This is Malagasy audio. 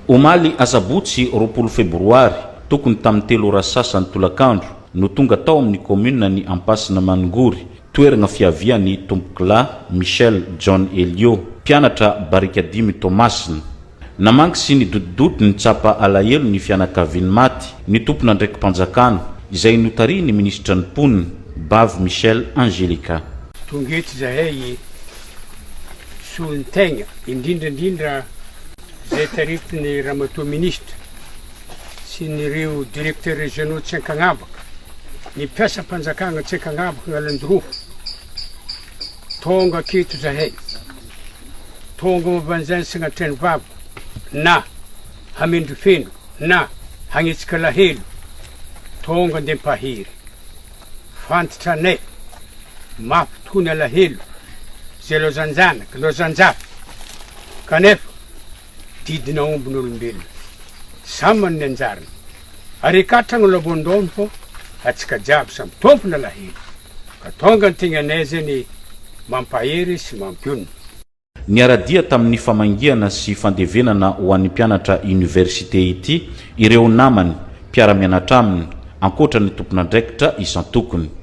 omaly asabotsy 20 febroary tokony tamin'ny 3 ora sasany tolakandro no tonga tao amin'ny commune ny ampasina Mangory toerana fiavian'ny tompokila Michel John Elio mpianatra barikadimy Tomasina. Namangy sy ny dodidodi ny tsapa alahelo ny fianakaviany maty ny tompona ndraiky mpanjakana izay notary ny ministra ny ponina Bavy Michel Angelica. Tongeto zahay soantegna indrindra zay tarifiny Ramatoa ministra sy nireo directeur régionaux tsy Ankagnabaka ny mpiasa mpanjakana tsy Ankagnabaka Alandrofo tonga aketo zahay tonga mavanzany Sagnatrany Vava na hamendry feno na hagnetsika lahelo tonga nde mpahery fantatra anay mampitony alahelo zay lozanjanaka lozanjaka kanefa didina ombin'olombelona samy man'ny anjarany arekatragno labondony fo atsika jiaby samy tompona alahelo ka tonga ny tegnanay zany mampahery sy mampionona. Niaradia tamin'ny famangiana sy fandevenana ho an'ny mpianatra université ity ireo namany mpiara-mianatra aminy ankoatra ny tompon'andraikitra isan-tokony.